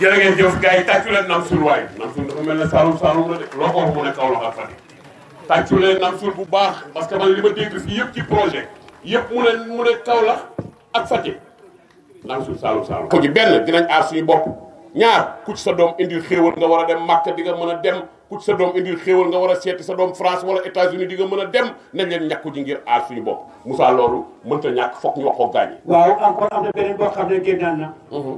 jërë ngeen jëf gars yi tàccu leen Namsour waay Namsour dafa mel ne Saloum Saloum la de loo ko wax mu ne Kaolack ak Fatick tàccu leen Namsour bu baax parce que man li ma dégg fii yëpp ci projet yëpp mu ne Kaolack ak Fatick Namsour Saloum Saloum. ko ji benn dinañ aar suñu bopp ñaar ku ci sa doom indil xéewal nga war a dem Màkka di nga mën a dem ku ci sa doom indil xéewal nga war a seeti sa doom France wala États-Unis di nga mën a dem nañ leen ñàkku ji ngir aar suñu bopp Moussa loolu mënta ñàkk foog ñu wax ko gaañ yi. waaw encore am na beneen boo xam ne génnaan na.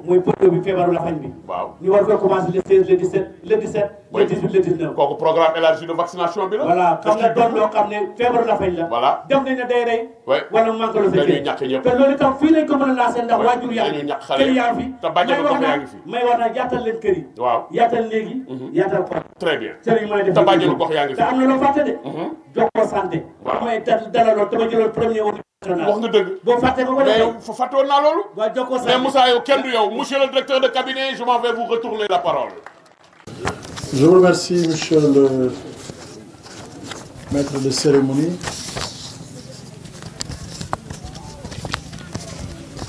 muy polio bi feebaru lafañ bi. waaw ñu war ko commencer le 16 le 17 le 17. le 18 le 19. kooku programme élargi de vaccination bi la. voilà xam nga doon loo xam ne feebaru lafañ la. voilà def nañ ne day rey. wala manque la dañuy ñàkk ñëpp te loolu itam fii lañ ko mën a lancer ndax waajur yaa dañuy ñàkk xale kër yaa fi. te bàjjenu gox yaa ngi fi may wax na yaatal leen kër yi. waaw yaatal léegi. yaatal ko. très bien sëriñ mooy def te bàjjenu gox yaa ngi fi te am na loo fàtte de. jox ko santé. waaw may dalaloo te ma jëloon premier wax nga dëgg. boo fàtte ko mais yow fa fàttewoon naa loolu. waa jokkoo mais Moussa yow kenn du yow monsieur le directeur de cabinet je m'en vais vous retourner la parole. Je vous remercie monsieur le maître de cérémonie.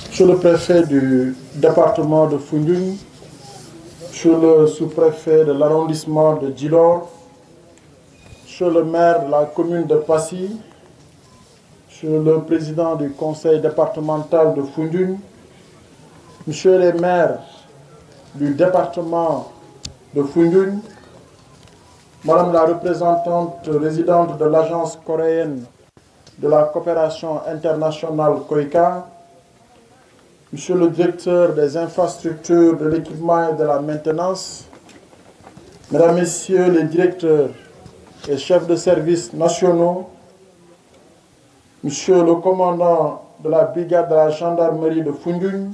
Monsieur le préfet du département de Foundiougne, monsieur le sous-préfet de l'arrondissement de Djilor, monsieur le maire de la commune de Passy, monsieur le président du conseil départemental de Foundiougne, monsieur les maires du département de Foundiougne, madame la représentante résidente de l'agence coréenne de la coopération internationale COICA, monsieur le directeur des infrastructures, de l'équipement et de la maintenance, mesdames, messieurs les directeurs et chefs de services nationaux, monsieur le commandant de la brigade de la gendarmerie de Foundiougne,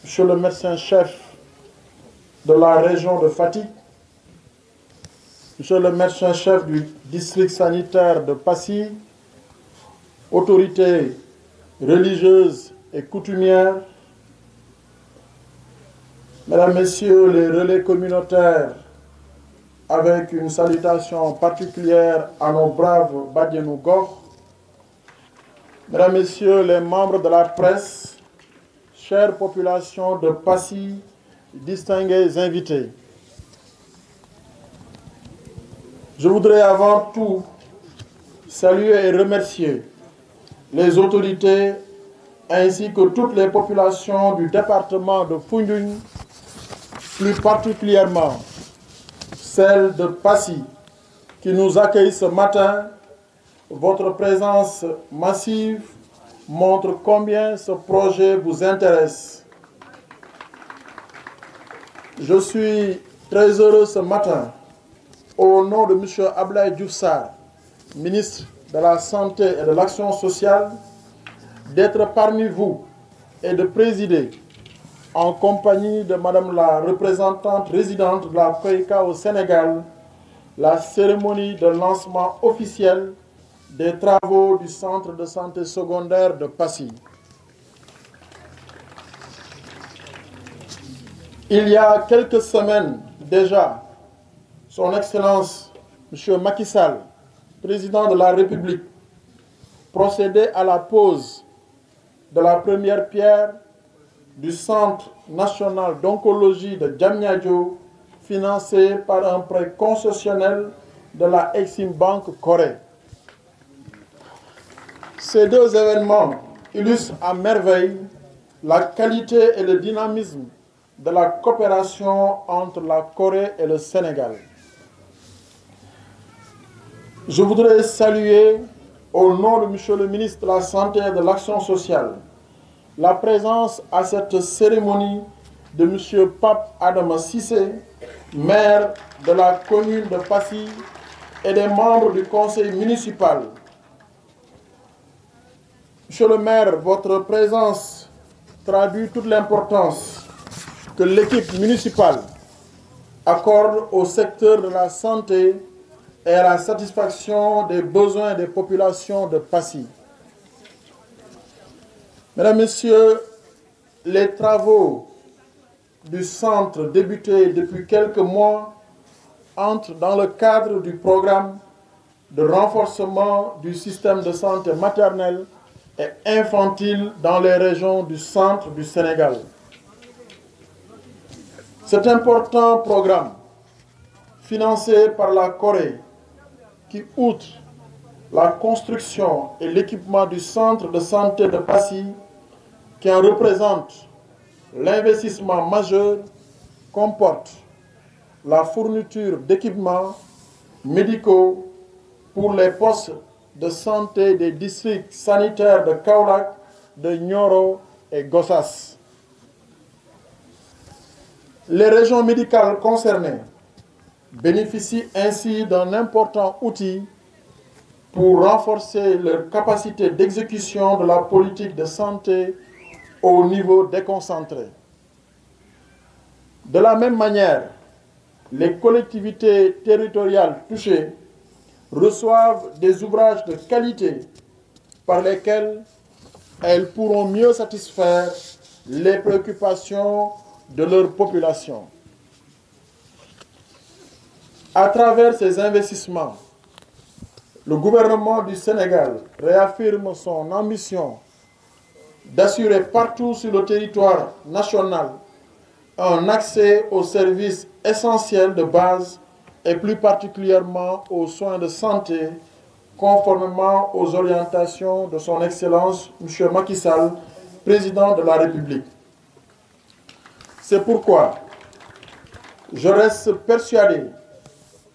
monsieur le médecin-chef de la région de Fatick, monsieur le médecin-chef du district sanitaire de Passy, autorités religieuses et coutumières, mesdames, messieurs les relais communautaires, avec une salutation particulière à nos braves Badianou Gox, mesdames, messieurs les membres de la presse, chère population de Passy, distingués invités. Je voudrais avant tout saluer et remercier les autorités ainsi que toutes les populations du département de Foundiougne, plus particulièrement celle de Passy, qui nous accueille ce matin. Votre présence massive montre combien ce projet vous intéresse. Je suis très heureux ce matin, au nom de M. Abdoulaye Diouf Sarr, ministre de la Santé et de l'Action sociale, d'être parmi vous et de présider, en compagnie de Madame la représentante résidente de la COICA au Sénégal, la cérémonie de lancement officiel des travaux du centre de santé secondaire de Passy. Il y a quelques semaines déjà, Son Excellence M. Macky Sall, président de la République, procédait à la pose de la première pierre du Centre national d'oncologie de Diamniadio, financé par un prêt concessionnel de la Exim Bank Corée. Ces deux événements illustrent à merveille la qualité et le dynamisme de la coopération entre la Corée et le Sénégal. Je voudrais saluer, au nom de Monsieur le ministre de la Santé et de l'Action sociale, la présence à cette cérémonie de Monsieur Pape Adama Cissé, maire de la commune de Passy, et des membres du conseil municipal. Monsieur le maire, votre présence traduit toute l'importance que l'équipe municipale accorde au secteur de la santé et à la satisfaction des besoins des populations de Passy. Mesdames, Messieurs, les travaux du centre débutés depuis quelques mois entrent dans le cadre du programme de renforcement du système de santé maternelle et infantile dans les régions du centre du Sénégal. Cet important programme, financé par la Corée, qui, outre la construction et l'équipement du centre de santé de Passy, qui en représente l'investissement majeur, comporte la fourniture d'équipements médicaux pour les postes de santé des districts sanitaires de Kaolack, de Nioro et Gossas. Les régions médicales concernées bénéficient ainsi d'un important outil pour renforcer leur capacité d'exécution de la politique de santé au niveau déconcentré. De la même manière, les collectivités territoriales touchées reçoivent des ouvrages de qualité par lesquels elles pourront mieux satisfaire les préoccupations de leur population. À travers ces investissements, le gouvernement du Sénégal réaffirme son ambition d'assurer partout sur le territoire national un accès aux services essentiels de base et plus particulièrement aux soins de santé, conformément aux orientations de son Excellence M. Macky Sall, président de la République. C'est pourquoi je reste persuadé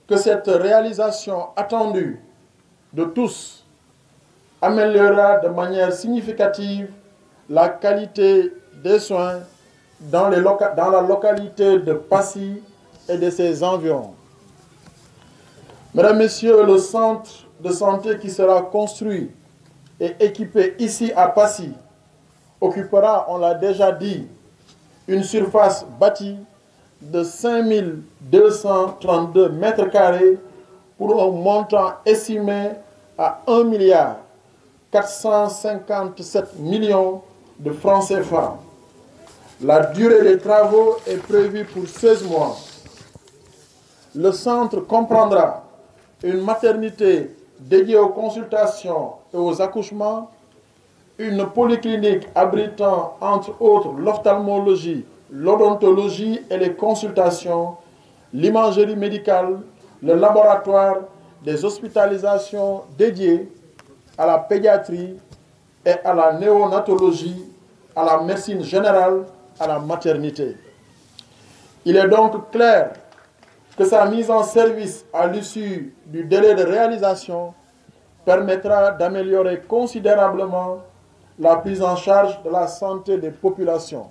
que cette réalisation attendue de tous améliorera de manière significative la qualité des soins dans la localité de Passy et de ses environs. Mesdames, Messieurs, le centre de santé qui sera construit et équipé ici à Passy occupera, on l'a déjà dit, une surface bâtie de 5232 mètres carrés pour un montant estimé à 1,457 milliard de francs CFA. La durée des travaux est prévue pour 16 mois. Le centre comprendra une maternité dédiée aux consultations et aux accouchements, une polyclinique abritant entre autres l'ophtalmologie, l'odontologie et les consultations, l'imagerie médicale, le laboratoire, des hospitalisations dédiées à la pédiatrie et à la néonatologie, à la médecine générale, à la maternité. Il est donc clair que sa mise en service à l'issue du délai de réalisation permettra d'améliorer considérablement la prise en charge de la santé des populations.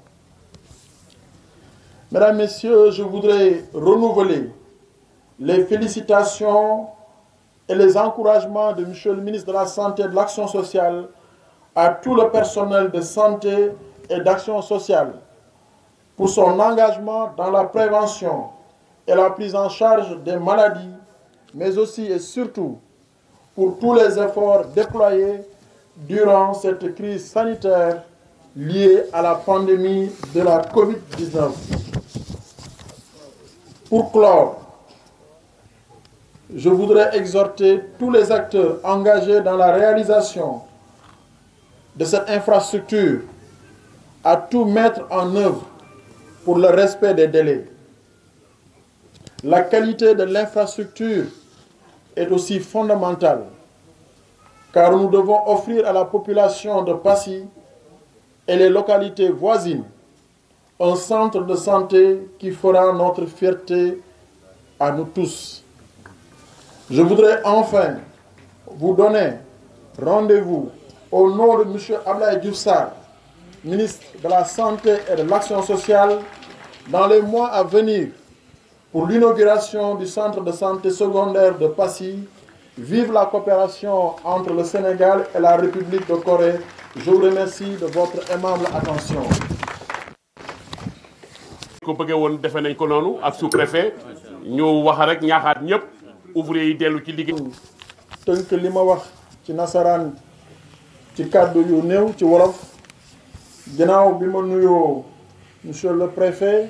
Mesdames, Messieurs, je voudrais renouveler les félicitations et les encouragements de M. le ministre de la Santé et de l'Action sociale à tout le personnel de santé et d'action sociale pour son engagement dans la prévention et la prise en charge des maladies, mais aussi et surtout pour tous les efforts déployés durant cette crise sanitaire liée à la pandémie de la COVID-19. Pour clore, je voudrais exhorter tous les acteurs engagés dans la réalisation de cette infrastructure à tout mettre en œuvre pour le respect des délais. La qualité de l'infrastructure est aussi fondamentale, car nous devons offrir à la population de Passy et les localités voisines un centre de santé qui fera notre fierté à nous tous. Je voudrais enfin vous donner rendez-vous au nom de M. Abdoulaye Diouf Sarr, ministre de la Santé et de l'Action sociale, dans les mois à venir pour l'inauguration du centre de santé secondaire de Passy. Vive la coopération entre le Sénégal et la République de Corée. Je vous remercie de votre aimable attention. ko bëggee woon defe nañ ko noonu ak sous-préfet ñu wax rek ñaaxaat ñëpp ouvrier yi dellu ci liggéey. tënk li ma wax ci nasaraan ci kàddu yu néew ci wolof ginnaaw bi ma nuyoo monsieur le préfet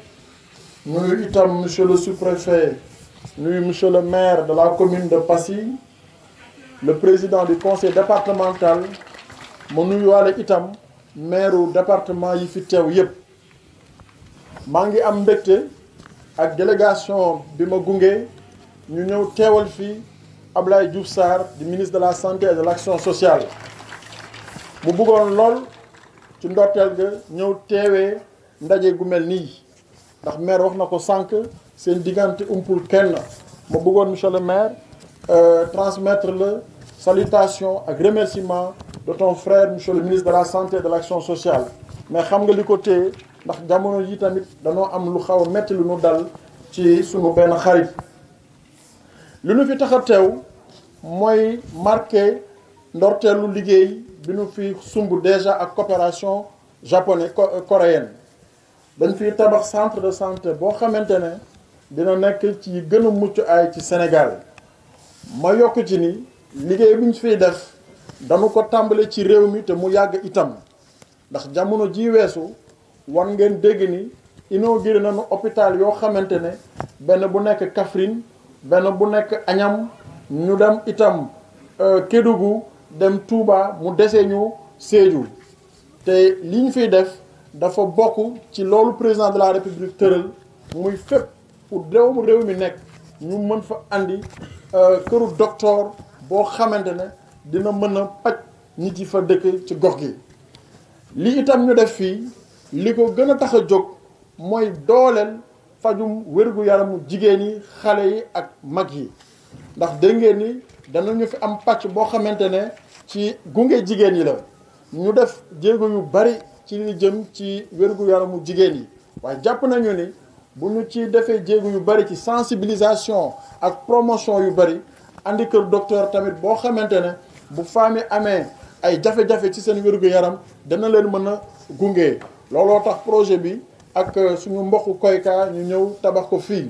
nuyu itam monsieur le sous-préfet nuyu monsieur le maire de la commune de Passy, le président du conseil départemental ma nuyuwaale itam maire du département yi fi teew yépp maa ngi am mbégte ak délégation bi ma gunge ñu ñëw teewal fii Abdoulaye Diouf Sarr di ministre de la santé et de l'action sociale mu bëggoon lool ci ndorteel ga ñëw teewee ndaje gu mel nii ndax maire wax na ko sànq seen diggante umpul kenn ma bëggoon monsieur le maire transmettre le salutation ak remerciement de ton frère monsieur le ministre de la santé et de l'action sociale mais xam nga li ko téye ndax jamono yi tamit danoo am lu xaw a metti lu nu dal ci sunu benn xarit li nu fi tax a teew mooy marqué ndorteelu liggéey bi nu fi sumb déjà ak coopération japonais coréenne dañ fiy tabax centre de santé boo xamante ne dina nekk ci gën a mucc ay ci Sénégal ma yokk ci ni liggéey bi ñu fiy def dañu ko tàmbale ci réew mi te mu yàgg itam ndax jamono ji weesu war ngeen dégg ni inauguré nañu hôpital yoo xamante ne benn bu nekk Kaffrine benn bu nekk Agnam ñu dem itam Kédougou dem Touba mu desee ñu Sédhiou te li ñu fiy def dafa bokk ci loolu président de la République tëral muy fépp pour doomu réew mi nekk ñu mën fa andi këru docteur boo xamante ne dina mën a paj nit yi fa dëkk ci gox gi. li itam ñu def fii li ko gën a tax a jóg mooy dooleel fajum wér-gu-yaramu jigéen yi xale yi ak mag yi ndax dégg ngeen ni danañu fi am pàcc boo xamante ne ci gunge jigéen yi la ñu def jéego yu bari ci li jëm ci wér-gu-yaramu jigéen yi waaye jàpp nañu ni bu ñu ci defee jéego yu bari ci sensibilisation ak promotion yu bari andi kër docteur tamit boo xamante ne bu femme yi amee ay jafe-jafe ci seen wér-gu-yaram dana leen mën a gunge looloo tax projet bi ak suñu mbokku Koyka ñu ñëw tabax ko fii.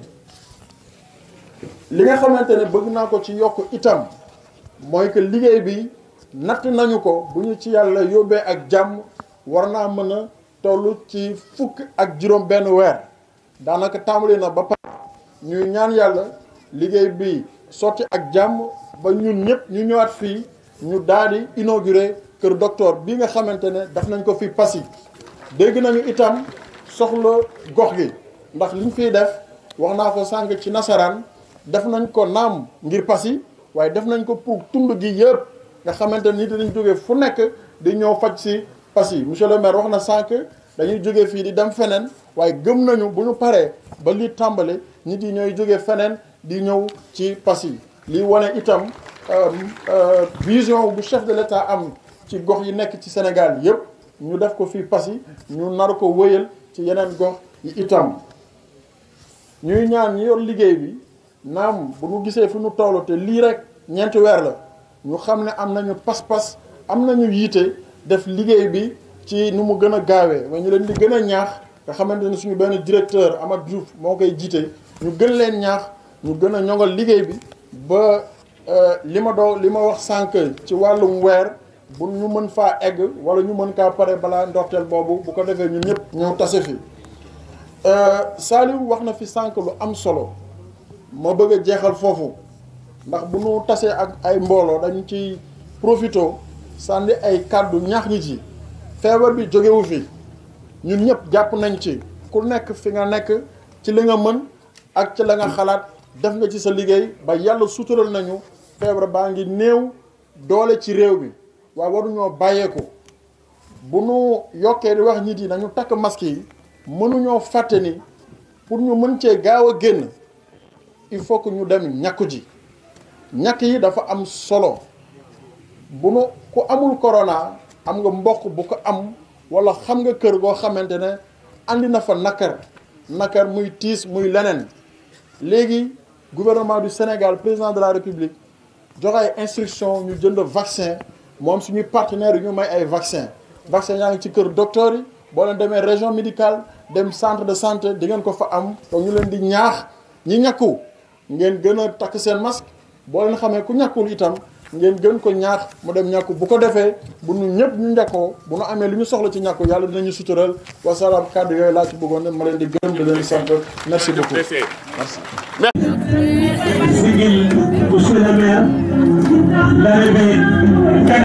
li nga xamante ne bëgg naa ko ci yokk itam mooy que liggéey bi natt nañu ko bu ñu ci yàlla yóbbee ak jàmm war naa mën a toll ci 10 ak juróom benn weer daanaka tàmbali na ba pare ñuy ñaan yàlla liggéey bi sotti ak jàmm ba ñun ñëpp ñu ñëwaat fii ñu daal di inauguré kër docteur bi nga xamante ne daf nañ ko fi Passy dégg nañu itam soxla gox gi ndax liñ fiy def wax naa ko sànq ci nasaraan def nañ ko naam ngir Passy waaye def nañ ko pour tund gi yëpp nga xamante ni dañu jógee fu nekk di ñëw faj si Passy monsieur le maire wax na sànq dañuy jógee fii di dem feneen waaye gëm nañu bu ñu paree ba li tàmbale nit yi ñooy jógee feneen di ñëw ci Passy lii wane itam vision bu chef de l'État am ci gox yi nekk ci Sénégal yëpp ñu def ko fii Passy ñu nar ko wëyal ci yeneen gox yi itam ñuy ñaan ñi yor liggéey bi naam bu ñu gisee fi ñu toll te lii rek 4 weer la ñu xam ne am nañu pas-pas am nañu yiite def liggéey bi ci nu mu gën a gaawee waaye ñu leen di gën a ñaax nga xamante ne suñu benn directeur Amath Diouf moo koy jiite ñu gën leen ñaax ñu gën a ñoŋal liggéey bi ba li ma wax sànq ci wàllum weer bu ñu mën faa egg wala ñu mën kaa pare balaa ndorteel boobu bu ko defee ñun ñëpp ñëw tase fi Saliou wax na fi sànq lu am solo ma bëgg a jeexal foofu ndax bu ñu tasee ak ay mbooloo dañu ci profito sànni ay kàddu ñaax nit yi feebar bi jógewu fi ñun ñëpp jàpp nañ ci ku nekk fi nga nekk ci li nga mën ak ci la nga xalaat def nga ci sa liggéey ba yàlla sutural nañu feebar baa ngi néew doole ci réew bi waaye waruñoo bàyyeeku bu nu yokkee di wax nit yi nañu takk masque yi mënuñoo fàtte ni pour ñu mën cee gaaw a génn il faut que ñu dem ñàkku ji ñàkk yi dafa am solo bu nu ku amul corona am nga mbokk bu ko am wala xam nga kër goo xamante ne andi na fa nakar muy tiis muy leneen léegi gouvernement du Sénégal président de la République joxe ay instruction ñu jënd vaccin moom suñuy partenaires yi ñu may ay vaccin yaa ngi ci kër docteur yi boo leen demee région médicale dem centre de santé di ngeen ko fa am donc ñu leen di ñaax ñi ñàkku ngeen gën a takk seen masque boo leen xamee ku ñàkkul itam ngeen gën ko ñaax mu dem ñàkku bu ko defee bu ñu ñëpp ñu ñàkkoo bu ñu amee li ñu soxla ci ñàkku yàlla dinañu sutural wasalaam kàddu yooyu laa ci bëggoon ne ma leen di gërëm di leen di sant merci beaucoup merci. Sigil monsieur le maire